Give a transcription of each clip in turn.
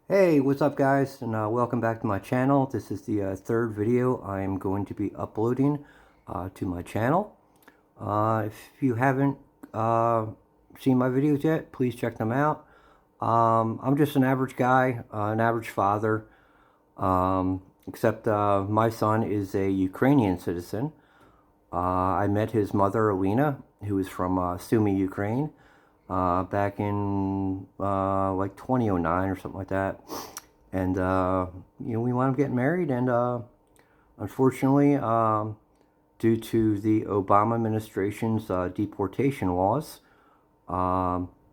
Hey, what's up guys, and welcome back to my channel. This is the third video I am going to be uploading to my channel. If you haven't seen my videos yet, please check them out. I'm just an average guy, an average father, except my son is a Ukrainian citizen. I met his mother, Alina, who is from Sumy, Ukraine, back in like 2009 or something like that. And, we wound up getting married, and unfortunately, due to the Obama administration's deportation laws,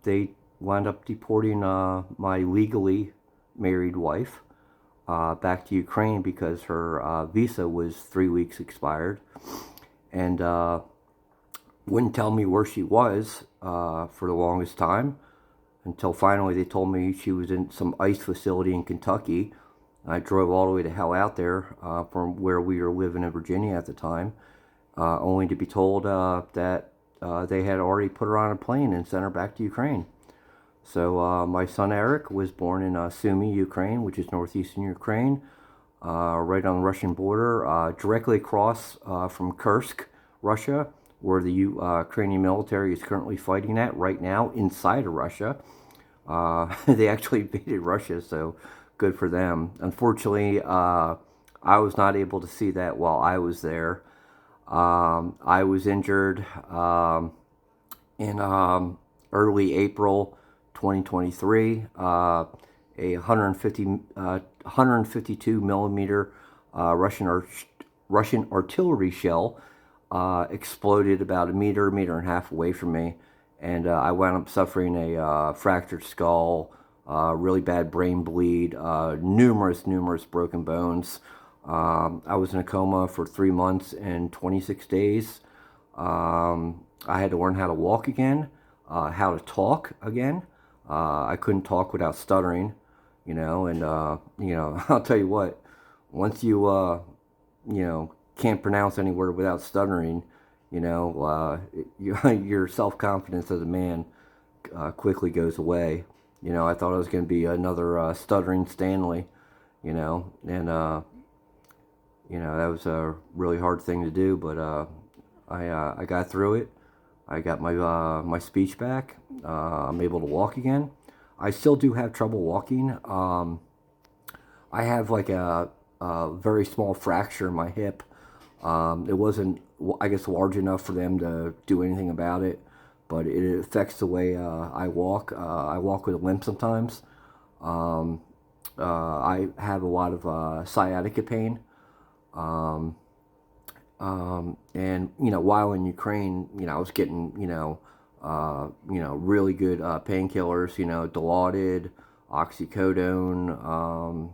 they wound up deporting my legally married wife back to Ukraine because her visa was 3 weeks expired. And wouldn't tell me where she was for the longest time until finally they told me she was in some ICE facility in Kentucky. I drove all the way the hell out there from where we were living in Virginia at the time, only to be told that they had already put her on a plane and sent her back to Ukraine. So my son Eric was born in Sumy, Ukraine, which is northeastern Ukraine, right on the Russian border, directly across from Kursk, Russia, where the Ukrainian military is currently fighting at right now inside of Russia. They actually invaded Russia, so good for them. Unfortunately, I was not able to see that while I was there. I was injured in early April 2023. A 152 millimeter Russian artillery shell exploded about a meter and a half away from me, and I wound up suffering a fractured skull, really bad brain bleed, numerous broken bones. I was in a coma for 3 months and 26 days. I had to learn how to walk again, how to talk again. I couldn't talk without stuttering, and I'll tell you what, once you can't pronounce any word without stuttering, your self-confidence as a man quickly goes away. I thought I was going to be another stuttering Stanley, and that was a really hard thing to do, but I got through it. I got my speech back. I'm able to walk again. I still do have trouble walking. I have like a very small fracture in my hip. It wasn't, I guess, large enough for them to do anything about it, but it affects the way I walk. I walk with a limp sometimes. I have a lot of sciatica pain. And while in Ukraine, I was getting really good painkillers, Dilaudid, oxycodone,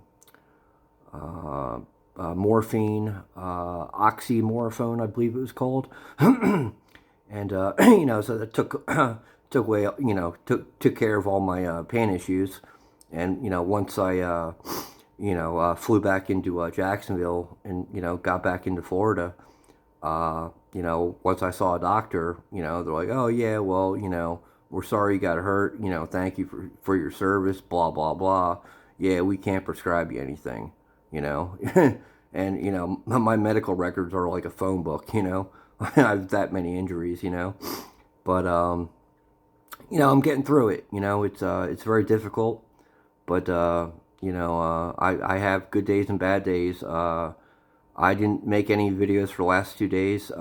morphine, oxymorphone, I believe it was called. And so that took away, took care of all my pain issues. And once I flew back into Jacksonville and got back into Florida, once I saw a doctor, they're like, oh yeah, well, we're sorry you got hurt, thank you for your service, blah blah blah. Yeah, we can't prescribe you anything, you know. And my medical records are like a phone book, I have that many injuries, but I'm getting through it. It's very difficult, but I have good days and bad days. I didn't make any videos for the last 2 days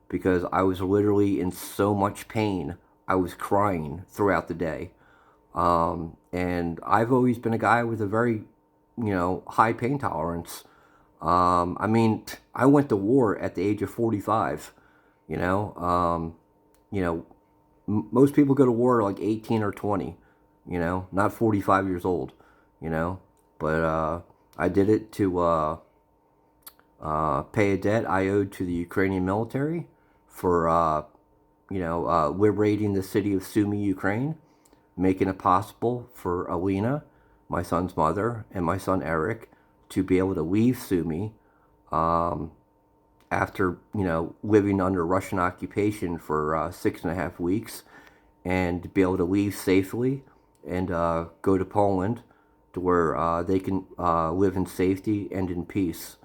because I was literally in so much pain. I was crying throughout the day. And I've always been a guy with a very, high pain tolerance. I mean, I went to war at the age of 45, you know. You know, Most people go to war like 18 or 20, not 45 years old, you know. But I did it to pay a debt I owed to the Ukrainian military for, liberating the city of Sumy, Ukraine, making it possible for Alina, my son's mother, and my son Eric to be able to leave Sumy after, living under Russian occupation for 6.5 weeks, and to be able to leave safely and go to Poland to where they can live in safety and in peace.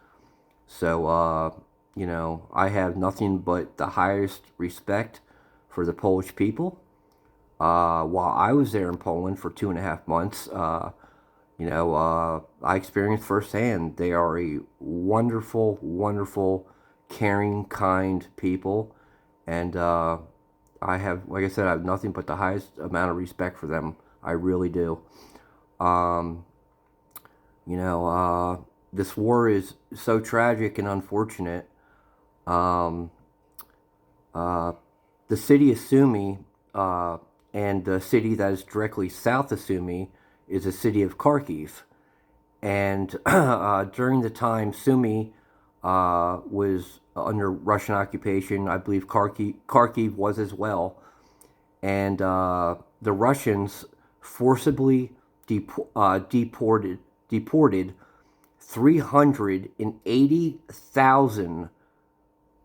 So, you know, I have nothing but the highest respect for the Polish people. While I was there in Poland for 2.5 months, you know, I experienced firsthand they are a wonderful, wonderful, caring, kind people. And I have, like I said, I have nothing but the highest amount of respect for them. I really do. Um, you know, this war is so tragic and unfortunate. Um, uh, the city of Sumy and the city that is directly south of Sumy is the city of Kharkiv. And during the time Sumy was under Russian occupation, I believe Kharkiv was as well. And the Russians forcibly deported 380,000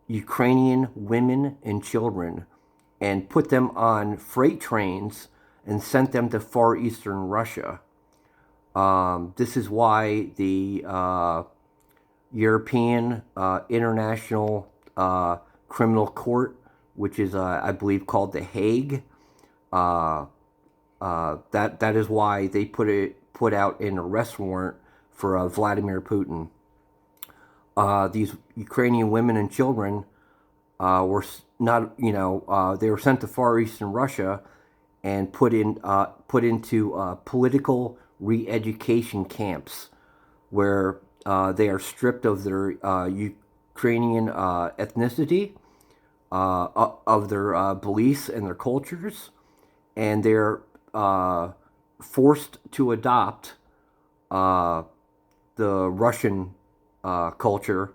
Ukrainian women and children and put them on freight trains and sent them to Far Eastern Russia. This is why the European International Criminal Court, which is, I believe, called The Hague, that is why they put out an arrest warrant for Vladimir Putin. These Ukrainian women and children were not, you know, they were sent to Far Eastern Russia and put into political re-education camps where they are stripped of their Ukrainian ethnicity, of their beliefs and their cultures, and they're forced to adopt the Russian culture,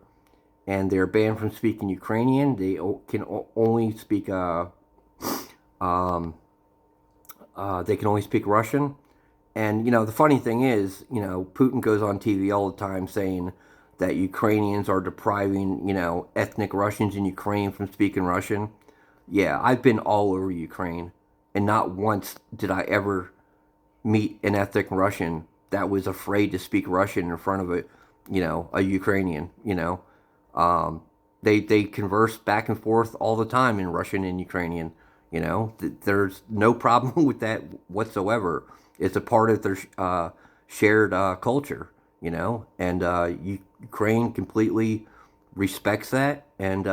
and they're banned from speaking Ukrainian. They can only speak they can only speak Russian. And, you know, the funny thing is, you know, Putin goes on TV all the time saying that Ukrainians are depriving, you know, ethnic Russians in Ukraine from speaking Russian. Yeah, I've been all over Ukraine, and not once did I ever meet an ethnic Russian that was afraid to speak Russian in front of a Ukrainian, you know. They converse back and forth all the time in Russian and Ukrainian, you know. There's no problem with that whatsoever. It's a part of their shared culture, you know, and Ukraine completely respects that and,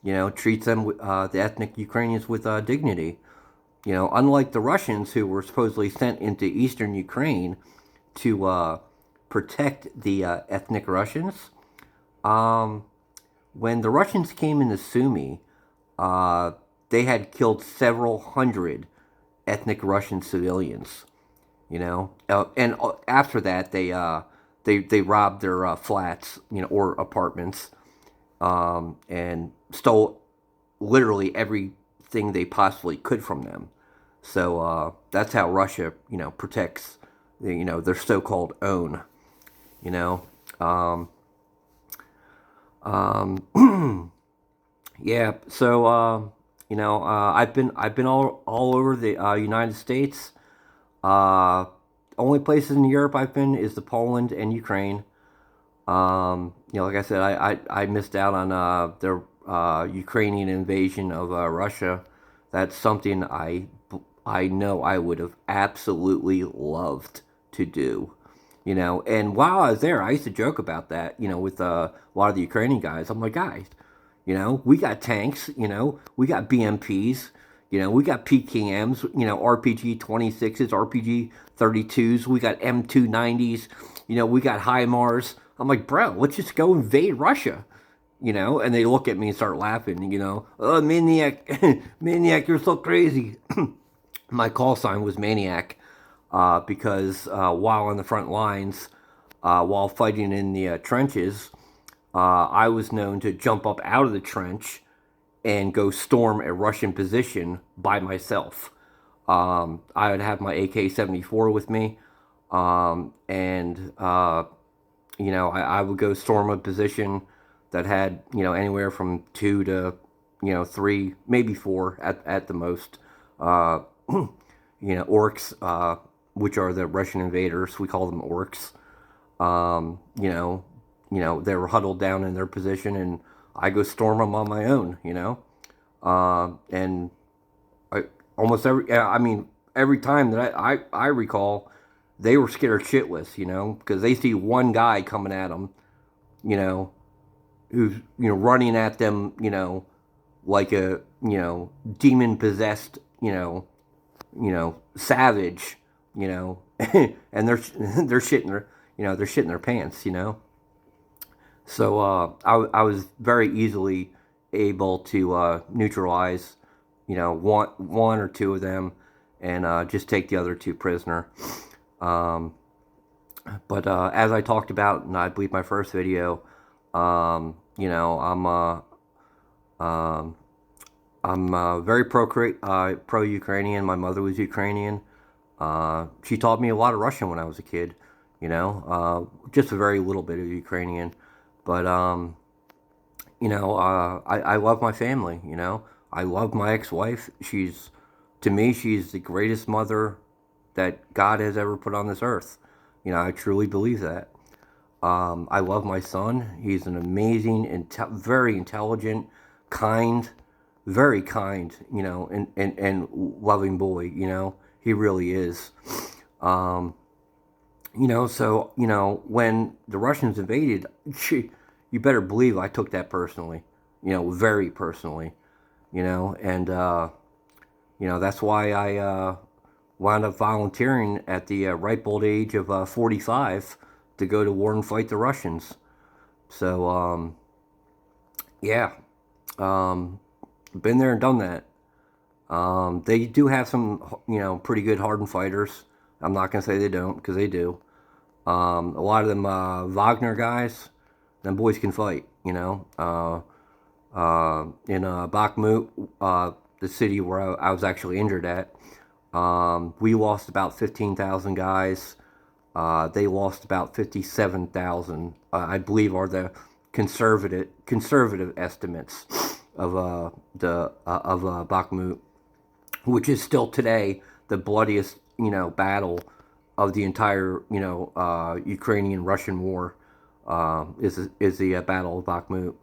you know, treats them, the ethnic Ukrainians, with dignity. You know, unlike the Russians who were supposedly sent into eastern Ukraine to protect the ethnic Russians. When the Russians came into Sumy, they had killed several hundred ethnic Russian civilians. You know, and after that, they robbed their flats, you know, or apartments, and stole literally everything they possibly could from them. So that's how Russia, you know, protects, you know, their so-called own. You know, yeah. So you know, I've been all over the United States. Only places in Europe I've been is the Poland and Ukraine. You know, like I said, I missed out on the Ukrainian invasion of Russia. That's something I know I would have absolutely loved to do. You know, and while I was there, I used to joke about that, you know, with a lot of the Ukrainian guys. I'm like, guys, you know, we got tanks, you know, we got BMPs, you know, we got PKMs, you know, RPG 26s, RPG 32s, we got M290s, you know, we got HIMARS. I'm like, bro, let's just go invade Russia, you know? And they look at me and start laughing, you know, oh, Maniac, Maniac, you're so crazy. My call sign was Maniac, because while on the front lines, while fighting in the trenches, I was known to jump up out of the trench and go storm a Russian position by myself. I would have my AK-74 with me, and you know, I would go storm a position that had, you know, anywhere from 2 to, you know, 3, maybe 4 at the most, you know, orcs, which are the Russian invaders. We call them orcs. Um, you know, they were huddled down in their position, and I go storm them on my own. And I, almost every, I mean, every time that I recall, they were scared shitless, because they see one guy coming at them, you know, who's, running at them, like a, demon possessed, savage, and they're shitting their, they're shitting their pants. So I was very easily able to neutralize, one or two of them, and just take the other two prisoner. Um, but as I talked about, and I believe my first video, um, I'm very pro Ukrainian. My mother was Ukrainian. She taught me a lot of Russian when I was a kid. Just a very little bit of Ukrainian, but I love my family. I love my ex-wife. To me, she's the greatest mother that God has ever put on this earth. I truly believe that. I love my son. He's an amazing, very intelligent, kind, very kind, and loving boy. He really is. Um, when the Russians invaded, you better believe I took that personally, very personally, and, that's why I wound up volunteering at the ripe old age of 45 to go to war and fight the Russians. So, yeah, been there and done that. They do have some, pretty good hardened fighters. I'm not going to say they don't, because they do. A lot of them Wagner guys, them boys can fight, in Bakhmut, the city where I was actually injured at, we lost about 15,000 guys. They lost about 57,000, I believe, are the conservative estimates of Bakhmut, which is still today the bloodiest battle of the entire Ukrainian-Russian war. Is the Battle of Bakhmut.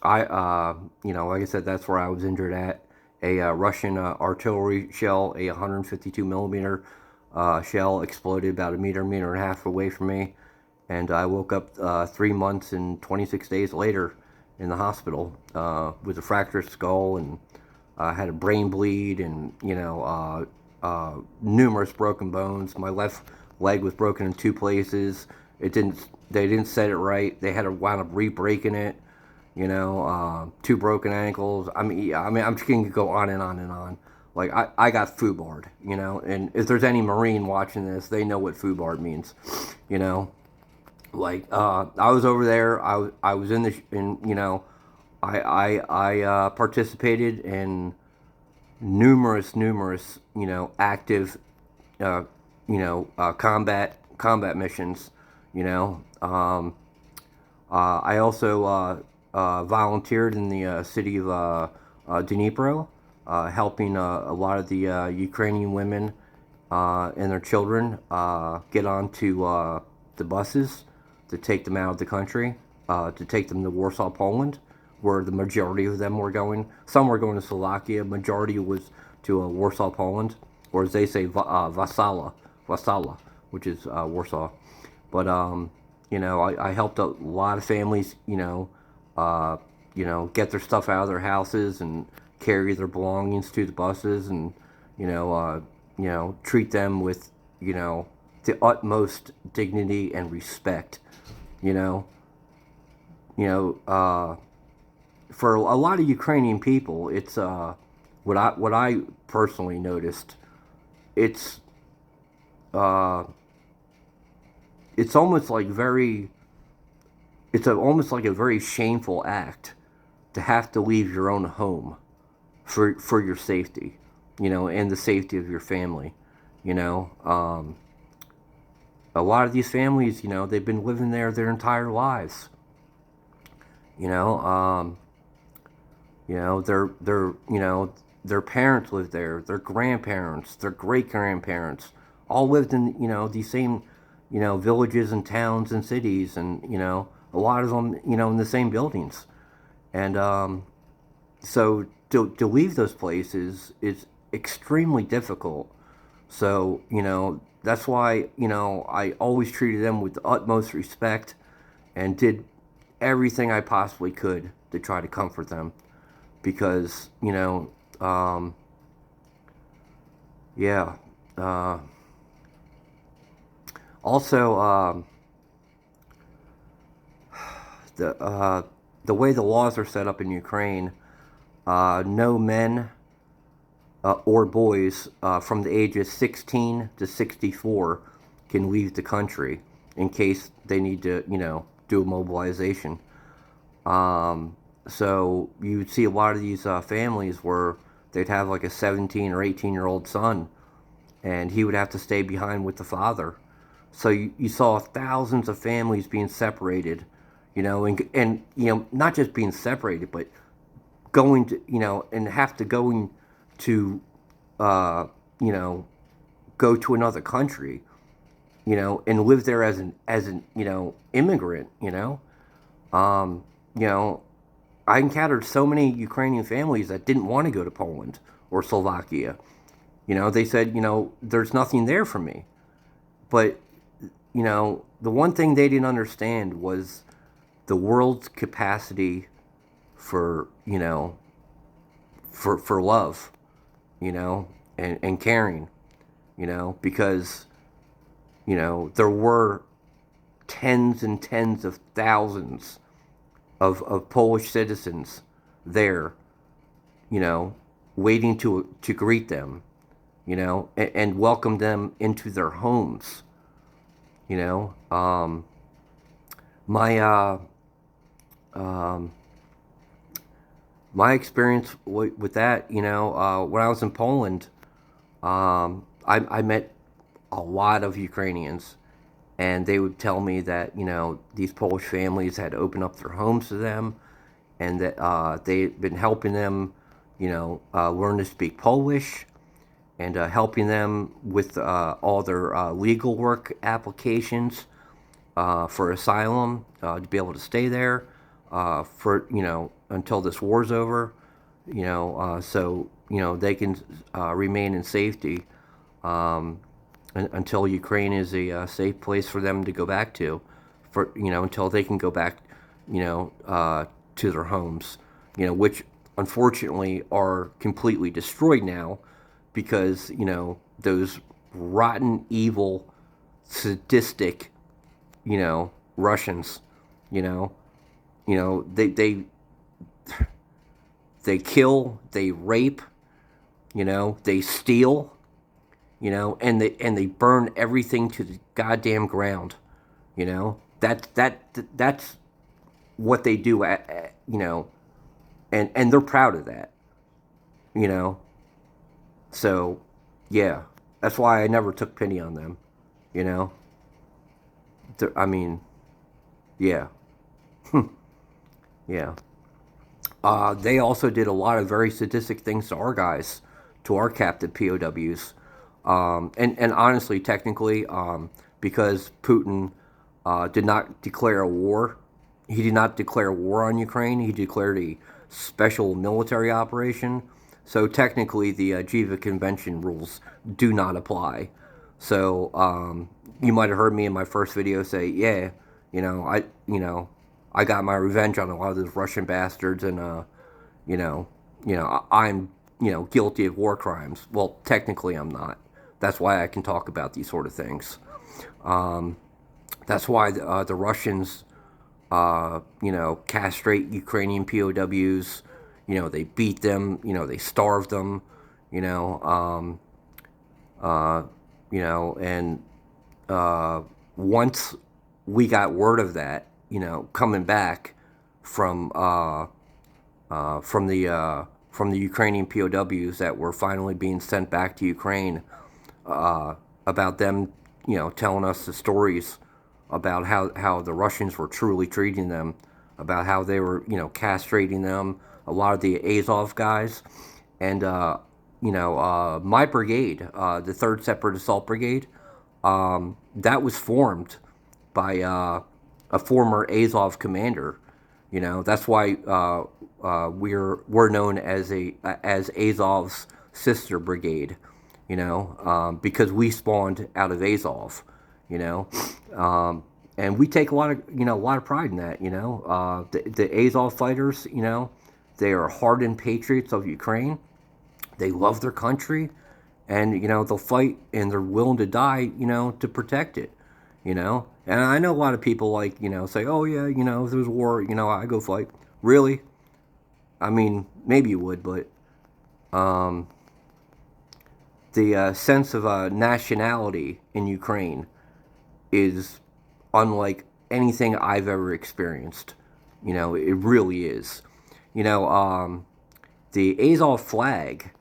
Like I said, that's where I was injured at. A Russian artillery shell, a 152 millimeter shell, exploded about a meter and a half away from me, and I woke up 3 months and 26 days later in the hospital with a fractured skull, and had a brain bleed, and numerous broken bones. My left leg was broken in 2 places. They didn't set it right. They had to wind up re-breaking it. 2 broken ankles. I'm just gonna go on and on and on. Like, I got foobarred, and if there's any Marine watching this, they know what foobarred means, Like, I was over there. I was I participated in numerous, active, combat missions, I also volunteered in the city of Dnipro, helping a lot of the Ukrainian women and their children get onto the buses to take them out of the country, to take them to Warsaw, Poland, where the majority of them were going. Some were going to Slovakia. Majority was to Warsaw, Poland, or as they say, Wasala, which is Warsaw. But I helped a lot of families, get their stuff out of their houses and carry their belongings to the buses, and treat them with the utmost dignity and respect. For a lot of Ukrainian people, it's what I personally noticed. It's it's almost like almost like a very shameful act to have to leave your own home for your safety, and the safety of your family. A lot of these families, they've been living there their entire lives. They're their parents lived there, their grandparents, their great-grandparents, all lived in, these same, villages and towns and cities, and, a lot of them, in the same buildings. And so to leave those places is extremely difficult. So, that's why, I always treated them with the utmost respect and did everything I possibly could to try to comfort them. Because, yeah. Also, the way the laws are set up in Ukraine, no men or boys from the ages 16 to 64 can leave the country in case they need to, do a mobilization. So you'd see a lot of these families where they'd have like a 17 or 18-year-old son, and he would have to stay behind with the father. So you saw thousands of families being separated, and not just being separated, but going to, and have to going to, go to another country, and live there as an immigrant, I encountered so many Ukrainian families that didn't want to go to Poland or Slovakia. They said, there's nothing there for me. But, the one thing they didn't understand was the world's capacity for, for love, and caring, because, there were tens and tens of thousands of Polish citizens there, waiting to greet them, and welcome them into their homes. My my experience with that, when I was in Poland, I met a lot of Ukrainians, and they would tell me that, these Polish families had opened up their homes to them, and that they'd been helping them, learn to speak Polish, and helping them with all their legal work applications for asylum, to be able to stay there for, until this war's over, so, they can remain in safety until Ukraine is a safe place for them to go back to, for, until they can go back, to their homes, which unfortunately are completely destroyed now because, those rotten, evil, sadistic, Russians, they kill, they rape, they steal, and they burn everything to the goddamn ground, that's what they do and they're proud of that, so yeah, that's why I never took pity on them, I mean, yeah. Yeah. They also did a lot of very sadistic things to our guys, to our captive POWs. And honestly, technically, because Putin did not declare a war, he did not declare war on Ukraine. He declared a special military operation. So technically, the Geneva Convention rules do not apply. So you might have heard me in my first video say, yeah, I got my revenge on a lot of those Russian bastards, and I'm guilty of war crimes. Well, technically, I'm not. That's why I can talk about these sort of things. That's why the Russians, castrate Ukrainian POWs. They beat them. They starve them. And once we got word of that, coming back from the Ukrainian POWs that were finally being sent back to Ukraine, about them, telling us the stories about how the Russians were truly treating them, about how they were, castrating them, a lot of the Azov guys, And my brigade, the Third Separate Assault Brigade, that was formed by a former Azov commander. That's why we're known as Azov's sister brigade. Because we spawned out of Azov. You know, and we take a lot of pride in that. The Azov fighters. They are hardened patriots of Ukraine. They love their country, and they'll fight and they're willing to die, to protect it. And I know a lot of people say, oh yeah, if there's war, I go fight. Really? I mean, maybe you would, but um, the sense of nationality in Ukraine is unlike anything I've ever experienced. It really is. You know, um, the Azov flag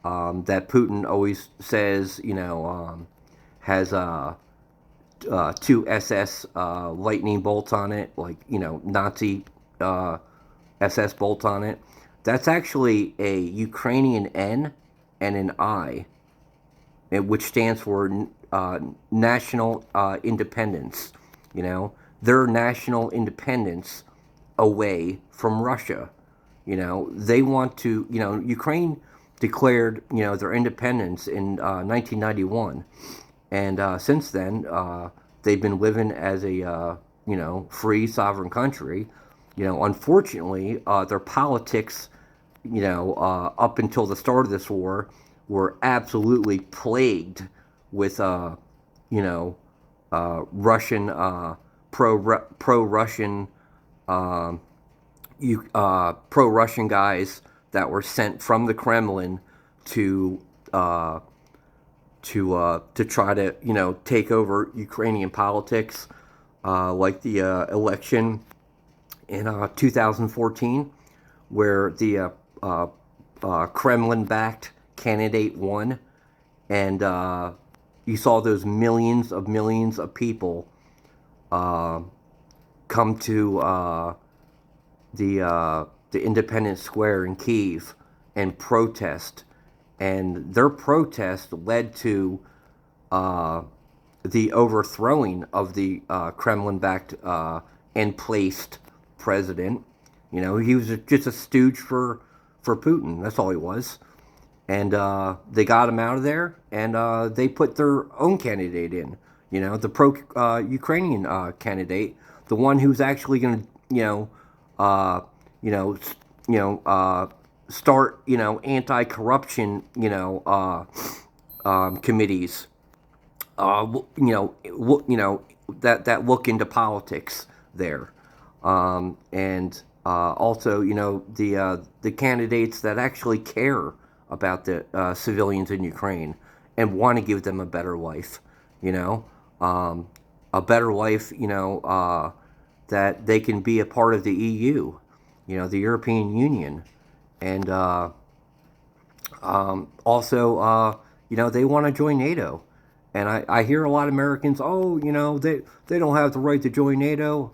that Putin always says, has two SS lightning bolts on it, like, Nazi uh, SS bolts on it. That's actually a Ukrainian N and an I, which stands for national independence. Their national independence away from Russia. They want to. Ukraine declared their independence in 1991, and since then they've been living as a free sovereign country. Unfortunately, their politics, up until the start of this war, were absolutely plagued with you know Russian pro Russian pro Russian guys that were sent from the Kremlin to to try to take over Ukrainian politics, like the election in 2014, where the Kremlin-backed candidate won, and you saw those millions of people uh, come to the Independence Square in Kiev and protest, and their protest led to uh, the overthrowing of the Kremlin-backed and placed president. He was just a stooge for Putin. That's all he was. And they got him out of there, and they put their own candidate in. The pro Ukrainian candidate, the one who's actually going to, uh, you know, start, anti-corruption, committees, that look into politics there, and also, the candidates that actually care about the civilians in Ukraine and want to give them a better life, you know, um, a better life, that they can be a part of the EU, the European Union, and also, they want to join NATO. And I hear a lot of Americans, oh, they don't have the right to join NATO.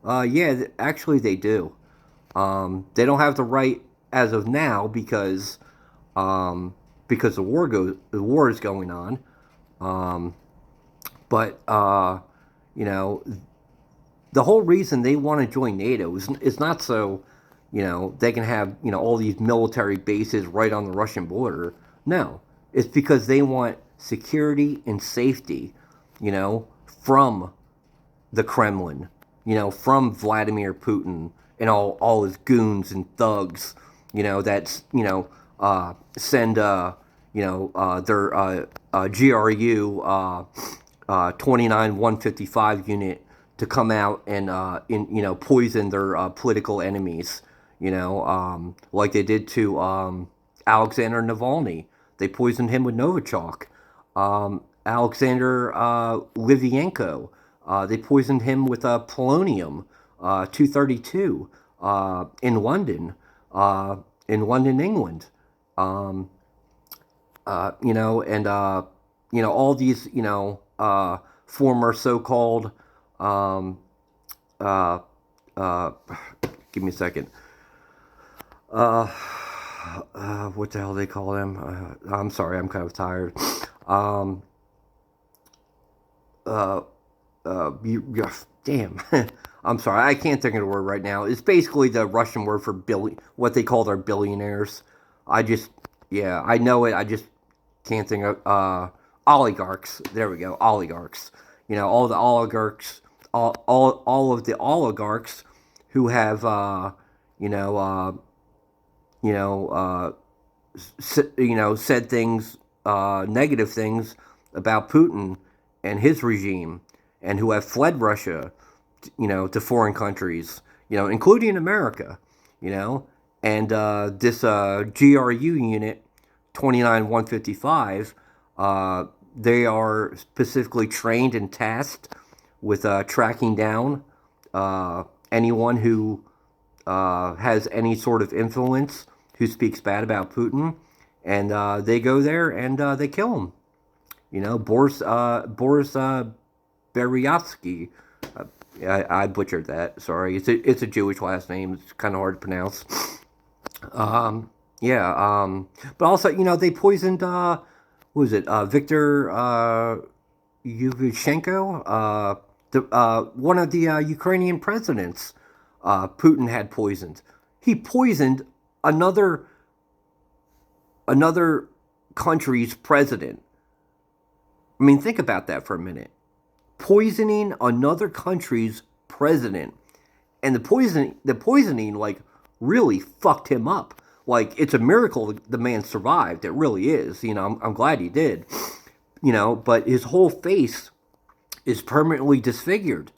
Yeah, actually they do. They don't have the right as of now because the war is going on. Um, but you know, the whole reason they want to join NATO is not so, they can have, all these military bases right on the Russian border. No, it's because they want security and safety, from the Kremlin, from Vladimir Putin and all his goons and thugs, that's, send, their GRU 29 155 unit to come out and poison their political enemies, like they did to Alexander Navalny. They poisoned him with Novichok. Alexander Litvinenko, they poisoned him with polonium 232 in London, England. Um, and all these former so-called um, uh, uh, give me a second. what the hell they call them? I'm sorry, I'm kind of tired. Um, uh, damn. I'm sorry, I can't think of the word right now. It's basically the Russian word for what they call their billionaires. I just, yeah, I know it. I just can't think of oligarchs. There we go, oligarchs. All the oligarchs, all of the oligarchs who have, you know, uh, you know, said things, negative things about Putin and his regime, and who have fled Russia, to foreign countries, including America, you know, and this GRU unit 29155, they are specifically trained and tasked with tracking down anyone who has any sort of influence, who speaks bad about Putin, and they go there and they kill him. Boris Berezovsky. Uh, I butchered that. Sorry, it's a Jewish last name. It's kind of hard to pronounce. Yeah. But also, they poisoned. What was it? Viktor Yushchenko, one of the Ukrainian presidents. Putin had poisoned. He poisoned another another country's president. I mean, think about that for a minute. Poisoning another country's president, and the poisoning like really fucked him up. Like, it's a miracle the man survived. It really is. I'm glad he did. But his whole face is permanently disfigured.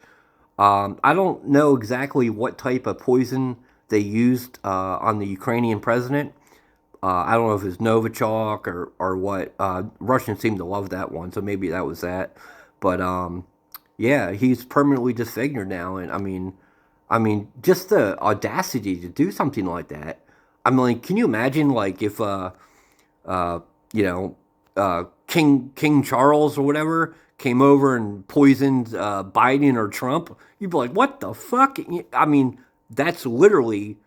I don't know exactly what type of poison they used on the Ukrainian president. I don't know if it's Novichok or what. Russians seem to love that one, so maybe that was that. But yeah, he's permanently disfigured now, and I mean, just the audacity to do something like that. I mean, like, can you imagine, like, if uh, you know, King Charles or whatever came over and poisoned Biden or Trump? You'd be like, what the fuck? I mean, that's literally,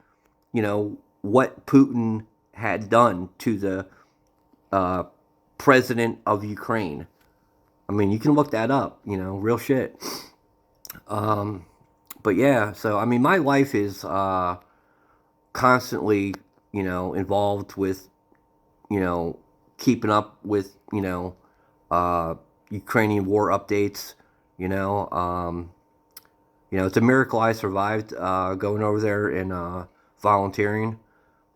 what Putin had done to the uh, president of Ukraine. I mean, you can look that up. Real shit. But yeah, so I mean, my life is constantly, involved with, you know, keeping up with, uh, Ukrainian war updates. You know, um, it's a miracle I survived going over there and volunteering.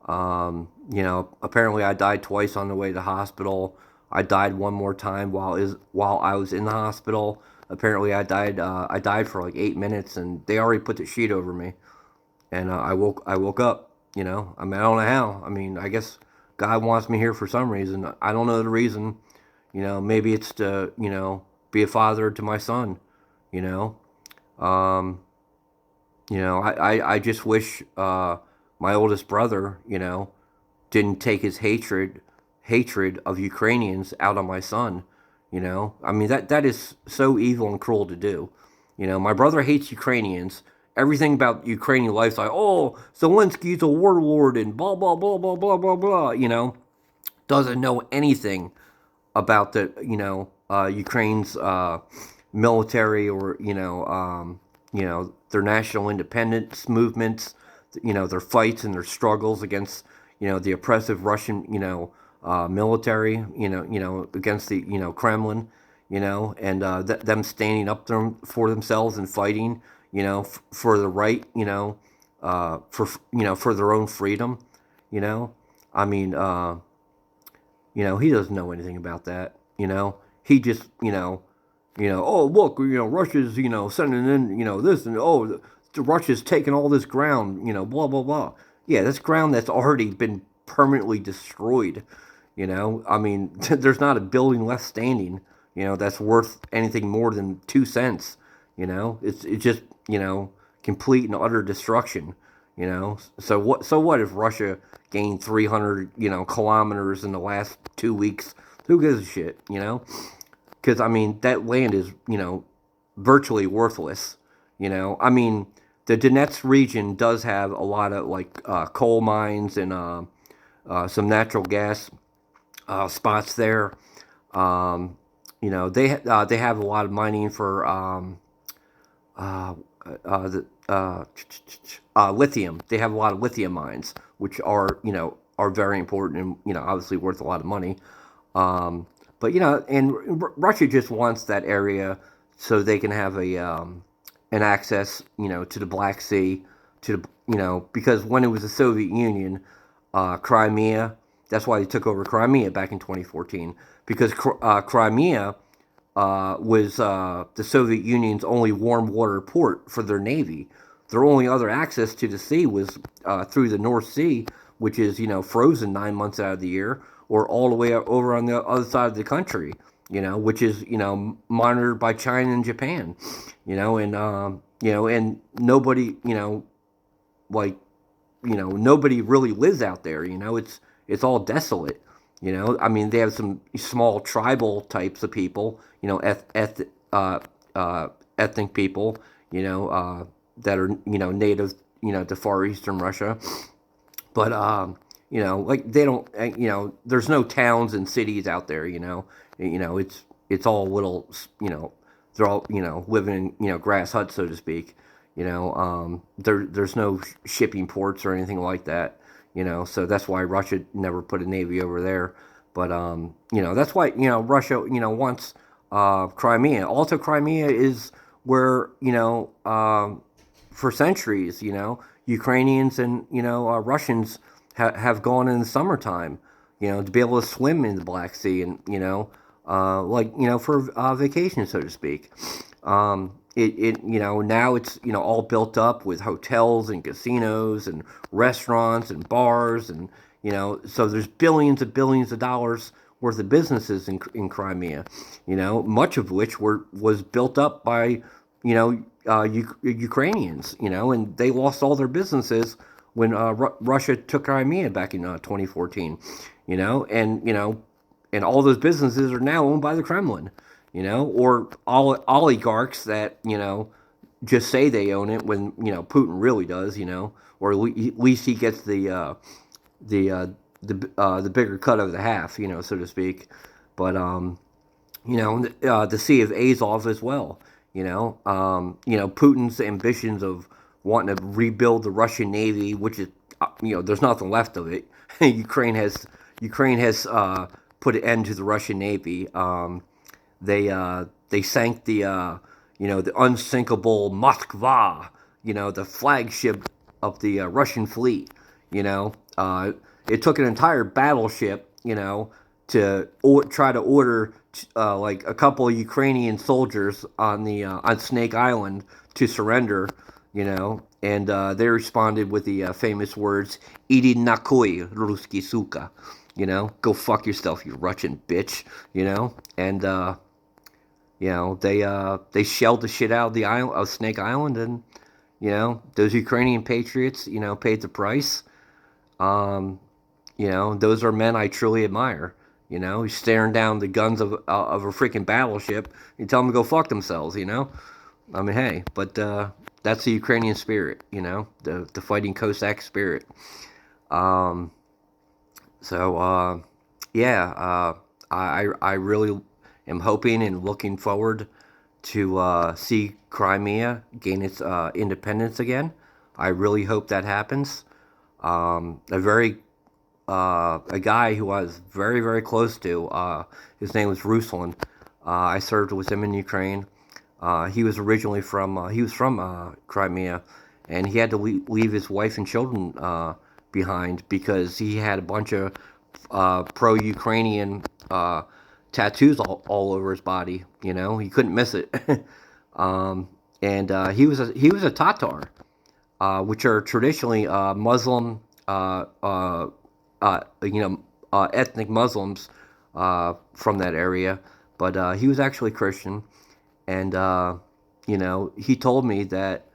Apparently I died twice on the way to the hospital. I died one more time while I was in the hospital. Apparently I died for like 8 minutes, and they already put the sheet over me, and I woke up. I mean, I don't know how. I mean, I guess God wants me here for some reason. I don't know the reason. Maybe it's to be a father to my son. You know, um, I just wish my oldest brother, didn't take his hatred of Ukrainians out on my son. I mean, that is so evil and cruel to do. My brother hates Ukrainians. Everything about Ukrainian life is like, oh, Zelensky's a warlord and blah blah blah blah blah blah blah. Doesn't know anything about the Ukraine's military, or their national independence movements, their fights and their struggles against the oppressive Russian military, against the Kremlin, and them standing up for themselves and fighting, for the right, for their own freedom. you know I mean, he doesn't know anything about that. He just, oh, look, Russia's, sending in, this, and oh, Russia's taking all this ground, blah blah blah. Yeah, that's ground that's already been permanently destroyed. I mean, there's not a building left standing, that's worth anything more than 2 cents. It's just, complete and utter destruction. So what if Russia gained 300, kilometers in the last 2 weeks? Who gives a shit? Because I mean, that land is, virtually worthless. I mean, the Donetsk region does have a lot of like coal mines and some natural gas spots there. Um, they have a lot of mining for uh, lithium. They have a lot of lithium mines, which are very important and obviously worth a lot of money. Um, but and Russia just wants that area so they can have an access to the Black Sea, to the because when it was the Soviet Union, Crimea. That's why they took over Crimea back in 2014 because Crimea was the Soviet Union's only warm water port for their navy. Their only other access to the sea was through the North Sea, which is frozen 9 months out of the year, or all the way over on the other side of the country, which is monitored by China and Japan, and nobody, like nobody really lives out there. It's all desolate. I mean, they have some small tribal types of people. Uh, ethnic people. That are native. To Far Eastern Russia. But like they don't. There's no towns and cities out there. It's all little. They're all living in grass huts, so to speak. There's no shipping ports or anything like that. So that's why Russia never put a navy over there. But that's why Russia wants Crimea. Also, Crimea is where for centuries Ukrainians and Russians have gone in the summertime, to be able to swim in the Black Sea and for vacation, so to speak. Now it's all built up with hotels and casinos and restaurants and bars and so there's billions of dollars worth of businesses in Crimea, much of which was built up by Ukrainians, and they lost all their businesses when Russia took Crimea back in 2014, and all those businesses are now owned by the Kremlin, or all oligarchs that just say they own it when Putin really does, or at least he gets the bigger cut of the half, so to speak. But the Sea of Azov as well. Putin's ambitions of wanting to rebuild the Russian Navy, which is there's nothing left of it. Ukraine has put an end to the Russian Navy. They sank the unsinkable Moskva, the flagship of the Russian fleet. It took an entire battleship, to try to order like a couple of Ukrainian soldiers on Snake Island to surrender, and they responded with the famous words "Idi nakoi, Ruski suka," go fuck yourself, you Russian bitch, and they shelled the shit out of the island of Snake Island, and those Ukrainian patriots, paid the price. Those are men I truly admire. He's staring down the guns of a freaking battleship. You tell them to go fuck themselves. I mean, hey, but that's the Ukrainian spirit. The fighting Cossack spirit. Um, yeah, I really am hoping and looking forward to see Crimea gain its independence again. I really hope that happens. A guy who I was very, very close to. His name was Ruslan. I served with him in Ukraine. He was originally from Crimea, and he had to leave his wife and children behind because he had a bunch of pro-Ukrainian tattoos all over his body. He couldn't miss it. And he was a Tatar, which are traditionally Muslim, ethnic Muslims from that area, but he was actually Christian, and he told me that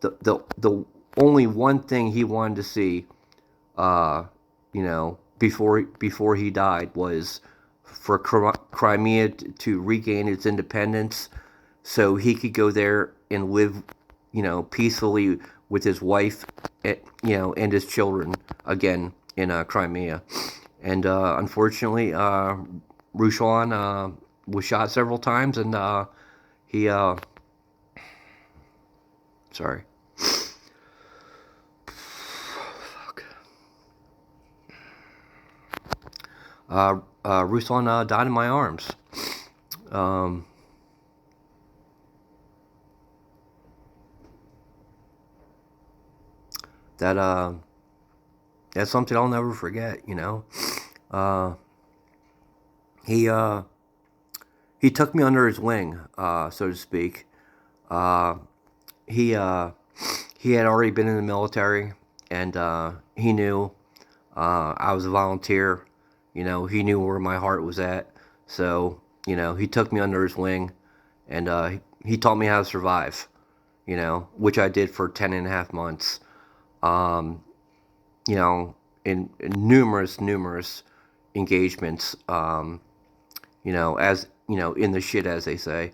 the only one thing he wanted to see, before he died was for Crimea to regain its independence, so he could go there and live, peacefully with his wife, and his children again in Crimea. And unfortunately, Ruslan was shot several times, and he, sorry. Fuck. Ruslan died in my arms. That's something I'll never forget. He he took me under his wing, so to speak. He he had already been in the military, and he knew I was a volunteer. He knew where my heart was at. So he took me under his wing, and he taught me how to survive. Which I did for 10.5 months. Um, in numerous engagements. As in the shit, as they say,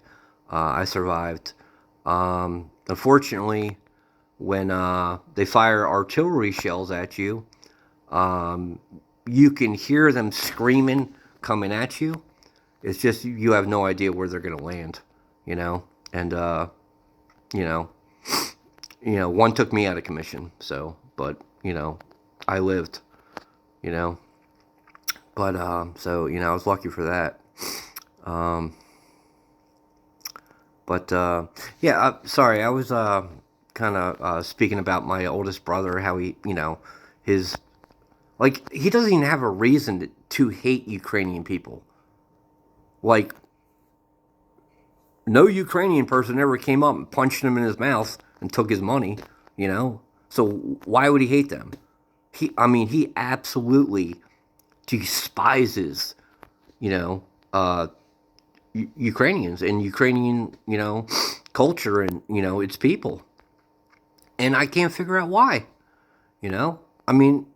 I survived. Unfortunately, when they fire artillery shells at you, you can hear them screaming coming at you. It's just you have no idea where they're gonna land, and one took me out of commission. So, but I lived, you know, but so I was lucky for that. Um, but yeah, sorry, I was kind of speaking about my oldest brother, how he, his like he doesn't even have a reason to hate Ukrainian people. Like, no Ukrainian person ever came up and punched him in his mouth and took his money, So why would he hate them? He absolutely despises, you know, uh, Ukrainians and Ukrainian, culture and its people, and I can't figure out why. You know, I mean,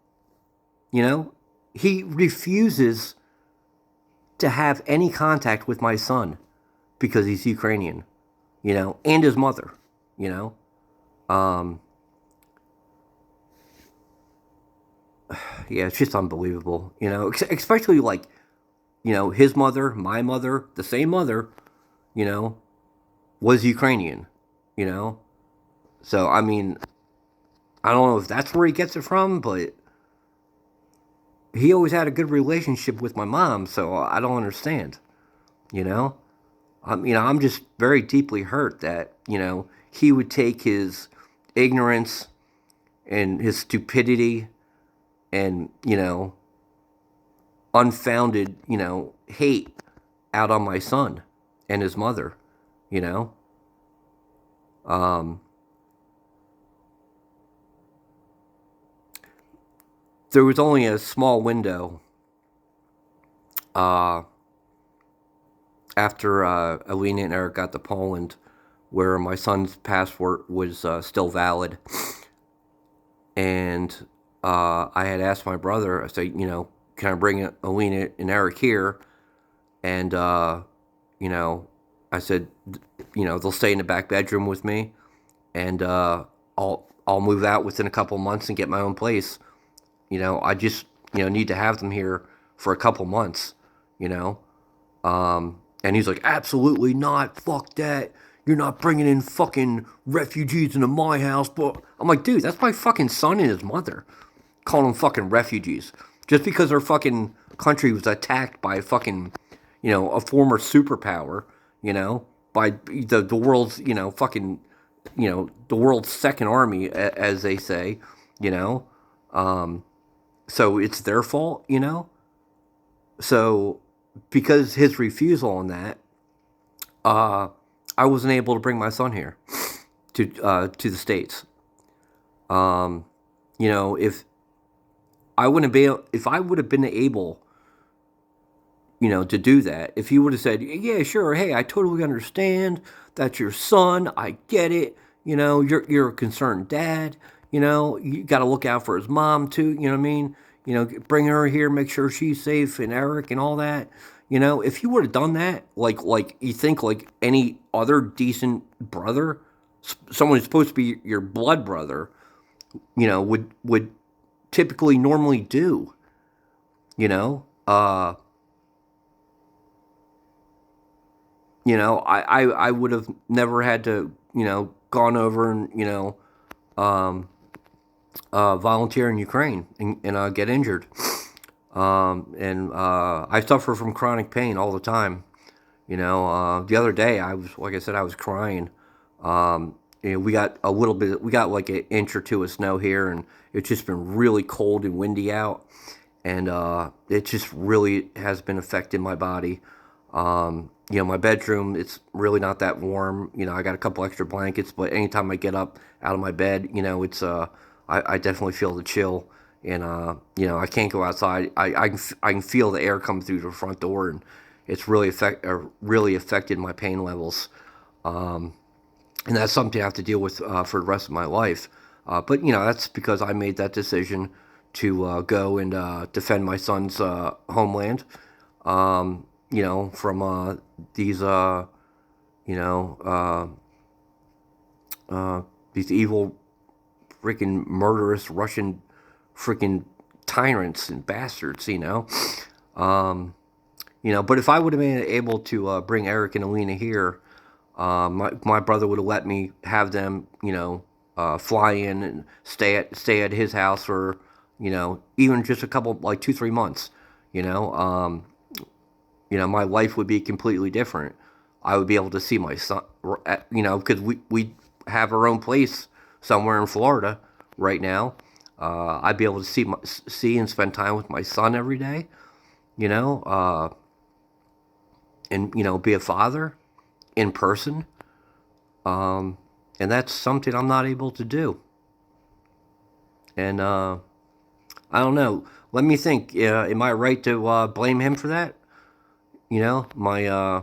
you know, he refuses to have any contact with my son because he's Ukrainian, and his mother, you know. Um, yeah, it's just unbelievable, especially like, his mother, my mother, the same mother, you know, was Ukrainian, you know. So, I don't know if that's where he gets it from, but he always had a good relationship with my mom, so I don't understand, you know. I'm just very deeply hurt that, he would take his ignorance and his stupidity and, unfounded, hate out on my son and his mother, you know. Um, there was only a small window uh, after Alina and Eric got to Poland where my son's passport was still valid. And I had asked my brother, I said, can I bring Alina and Eric here? And, I said, they'll stay in the back bedroom with me, and I'll move out within a couple months and get my own place. I just, need to have them here for a couple months, you know. And he's like, absolutely not. Fuck that. You're not bringing in fucking refugees into my house. But I'm like, dude, that's my fucking son and his mother. Calling them fucking refugees. Just because their fucking country was attacked by fucking, a former superpower, by the world's, fucking, the world's second army, as they say, you know. So it's their fault, So because his refusal on that, I wasn't able to bring my son here to the States. If I would have been able, to do that, if he would have said, yeah, sure, hey, I totally understand. That's your son. I get it. You're a concerned dad. You got to look out for his mom too. You know what I mean? Bring her here, make sure she's safe, and Eric and all that. If you would have done that, like you think like any other decent brother, someone who's supposed to be your blood brother, would typically normally do. You know, I would have never had to, gone over and, volunteer in Ukraine and get injured. And I suffer from chronic pain all the time. The other day like I said, I was crying. We got we got like an inch or two of snow here, and it's just been really cold and windy out, and it just really has been affecting my body. My bedroom, it's really not that warm. I got a couple extra blankets, but anytime I get up out of my bed, it's I definitely feel the chill, and I can't go outside. I can feel the air come through the front door, and it's really affected my pain levels. And that's something I have to deal with for the rest of my life. But that's because I made that decision to go and defend my son's homeland. From these these evil, freaking murderous Russian, freaking tyrants and bastards. But if I would have been able to bring Eric and Alina here, my brother would have let me have them, fly in and stay at his house for, even just a couple, like 2-3 months. My life would be completely different. I would be able to see my son, because we have our own place somewhere in Florida right now. I'd be able to see and spend time with my son every day. You know, and be a father in person. And that's something I'm not able to do. And I don't know. Let me think. Am I right to blame him for that? My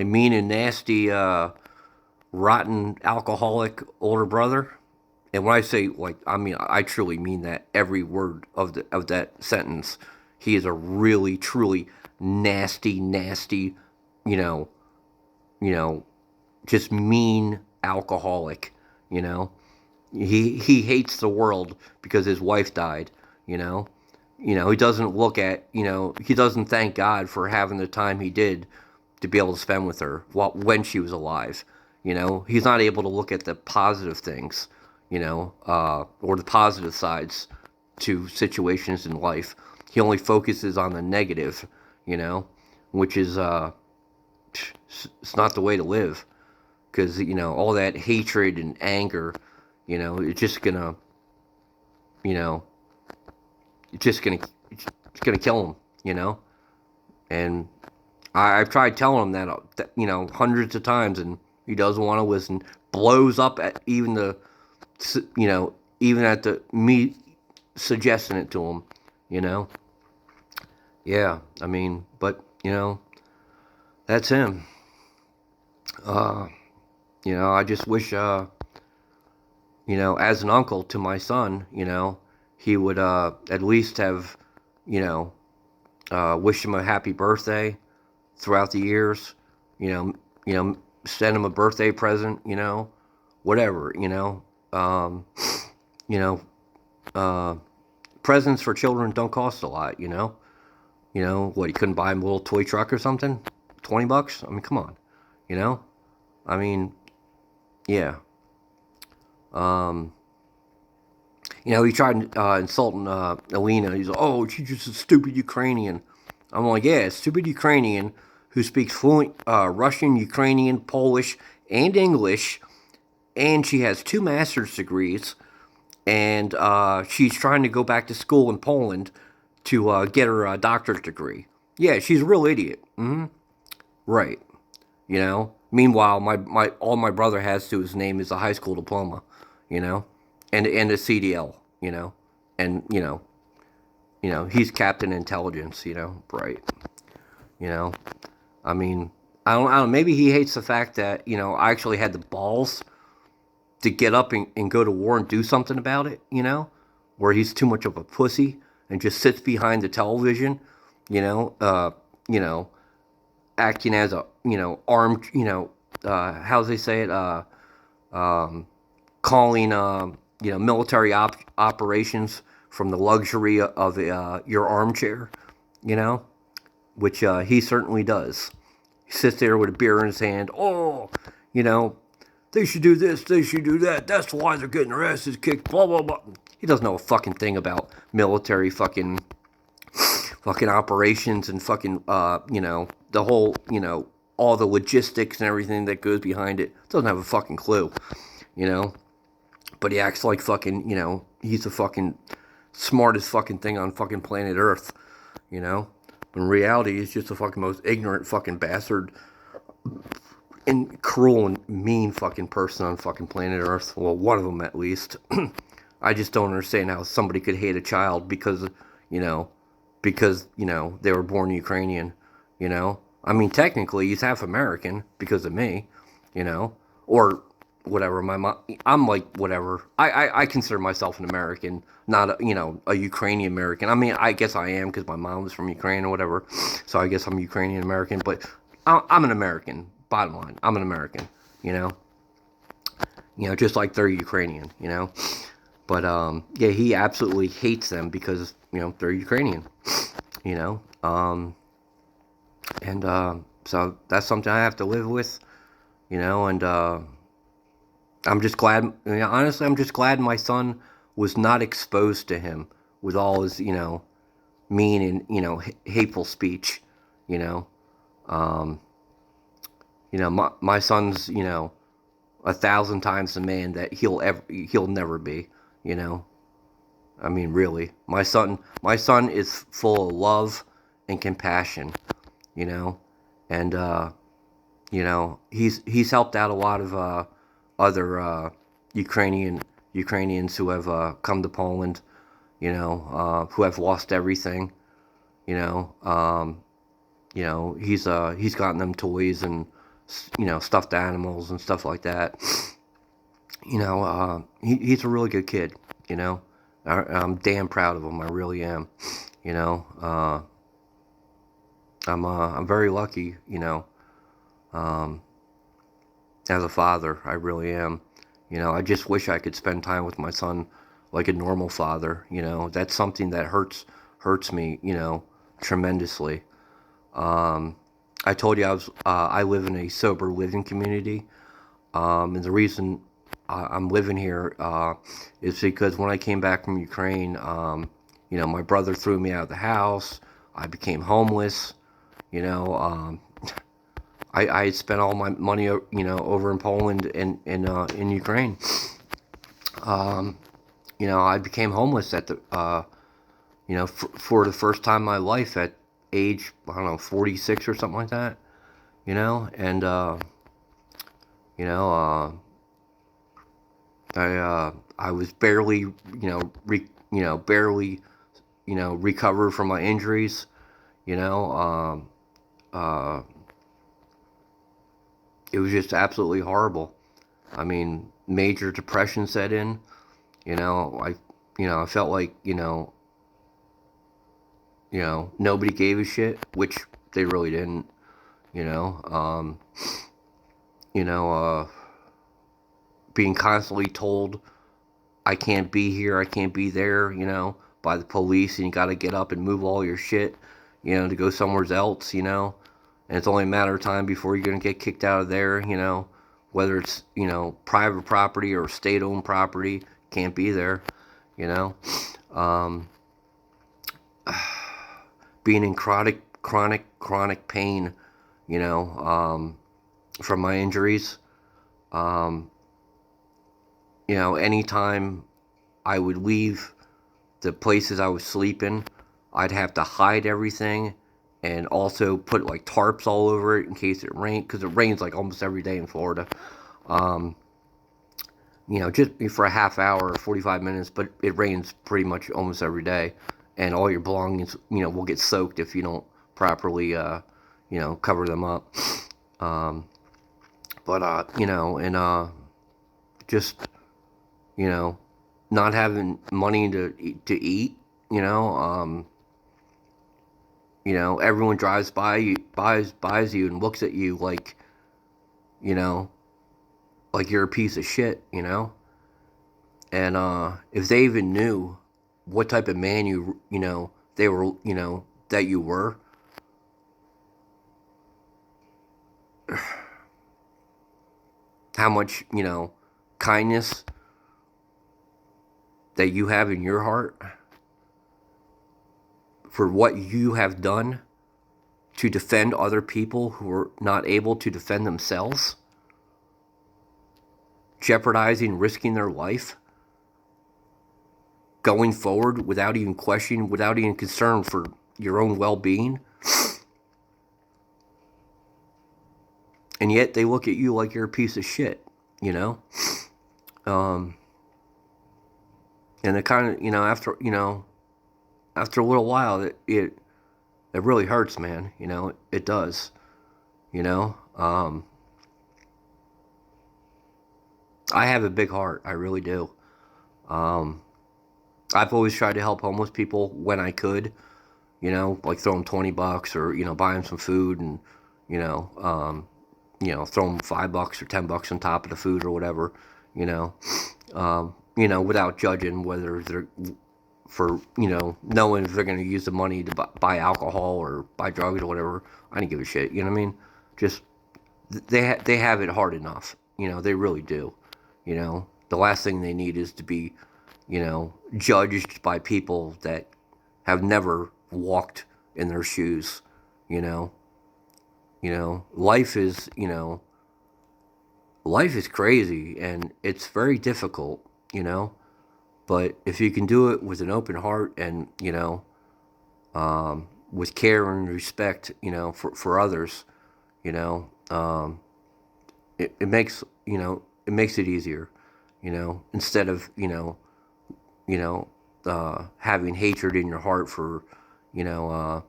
mean and nasty, rotten, alcoholic older brother. And when I say I mean I truly mean that every word of that sentence. He is a really, truly nasty, nasty, you know, you know, just mean alcoholic. You know, he hates the world because his wife died. You know, he doesn't look at, he doesn't thank God for having the time he did to be able to spend with her when she was alive. He's not able to look at the positive things, or the positive sides to situations in life. He only focuses on the negative, which is it's not the way to live, because all that hatred and anger, it's just gonna, you know, it's gonna kill him, And I've tried telling him that, hundreds of times, and he doesn't want to listen. Blows up at even at me suggesting it to him. Yeah, I mean, but that's him. Uh, I just wish, as an uncle to my son, he would at least have, you know, wished him a happy birthday throughout the years. You know, send him a birthday present. Whatever. Um, you know, uh, presents for children don't cost a lot. What, he couldn't buy him a little toy truck or something? $20? I mean, come on. You know, I mean, yeah. Um, he tried insulting Alina. He's like, oh, she's just a stupid Ukrainian. I'm like, yeah, stupid Ukrainian who speaks fluent Russian, Ukrainian, Polish, and English, and she has 2 master's degrees, and she's trying to go back to school in Poland to get her doctorate degree. Yeah, she's a real idiot. Right. Meanwhile, my all my brother has to his name is a high school diploma, you know, and a CDL, and he's Captain Intelligence, right, you know. I mean, I don't. Maybe he hates the fact that I actually had the balls to get up and go to war and do something about it, where he's too much of a pussy and just sits behind the television, you know, uh, you know, acting as a armed, how do they say it, calling military operations from the luxury of your armchair, you know, which he certainly does. He sits there with a beer in his hand. Oh, you know, they should do this, they should do that. That's why they're getting their asses kicked. Blah blah blah. He doesn't know a fucking thing about military fucking operations and fucking the whole all the logistics and everything that goes behind it. Doesn't have a fucking clue, you know. But he acts like fucking he's the fucking smartest fucking thing on fucking planet Earth, you know. In reality, he's just the fucking most ignorant fucking bastard and cruel and mean fucking person on fucking planet Earth. Well, one of them at least. I just don't understand how somebody could hate a child because, you know, they were born Ukrainian, you know. I mean, technically, he's half American because of me, you know, or whatever. My mom, I'm like whatever. I consider myself an American, not a Ukrainian American. I mean, I guess I am because my mom was from Ukraine or whatever, so I guess I'm Ukrainian American. But I'm an American. Bottom line, I'm an American. You know, just like they're Ukrainian. You know, but yeah, he absolutely hates them because they're Ukrainian. You know, and so that's something I have to live with. You know, and I'm just glad. Honestly, I'm just glad my son was not exposed to him with all his mean and hateful speech. You know, um, my son's 1,000 times the man that he'll never be. You know, I mean, really, my son is full of love and compassion. You know, and he's helped out a lot of other Ukrainians who have come to Poland. Who have lost everything. You know, he's gotten them toys and stuffed animals and stuff like that. He's a really good kid. I'm damn proud of him. I really am. You know, I'm very lucky. Um, as a father, I really am. I just wish I could spend time with my son like a normal father. That's something that hurts me. Tremendously. I told you I live in a sober living community, and the reason I'm living here is because when I came back from Ukraine, my brother threw me out of the house. I became homeless. You know, I had spent all my money, over in Poland and in Ukraine. I became homeless at the, for the first time in my life at age, I don't know, 46 or something like that. And you know, I was barely, barely, recovered from my injuries. You know, it was just absolutely horrible. I mean, major depression set in. I felt like, nobody gave a shit, which they really didn't. You know, um, you know, being constantly told I can't be here, I can't be there, by the police, and you got to get up and move all your shit, to go somewhere else, and it's only a matter of time before you're gonna get kicked out of there, whether it's private property or state-owned property, can't be there, you know. Um, Being in chronic pain, from my injuries. Um, Anytime I would leave the places I was sleeping, I'd have to hide everything and also put like tarps all over it in case it rained, because it rains like almost every day in Florida. Um, just for a half hour or 45 minutes, but it rains pretty much almost every day. And all your belongings, will get soaked if you don't properly, cover them up. Um, and just, you know, not having money to eat, everyone drives by you, buys you and looks at you you know, like you're a piece of shit, And if they even knew what type of man they were, that you were, how much, kindness that you have in your heart for what you have done to defend other people who are not able to defend themselves, jeopardizing, risking their life, going forward without even questioning, without even concern for your own well-being. And yet they look at you like you're a piece of shit, Um, and it kind of, after a little while, it really hurts, man. It does. I have a big heart. I really do. Um, I've always tried to help homeless people when I could, like throw them $20 or, buy them some food and, you know, um, throw them $5 or $10 on top of the food or whatever, without judging whether they're for, knowing if they're going to use the money to buy alcohol or buy drugs or whatever. I didn't give a shit. You know what I mean? Just they have it hard enough. They really do. The last thing they need is to be, judged by people that have never walked in their shoes. You know, life is, life is crazy and it's very difficult. But if you can do it with an open heart and, with care and respect, for others, you know, um, it makes, it makes it easier, instead of, having hatred in your heart you know, uh,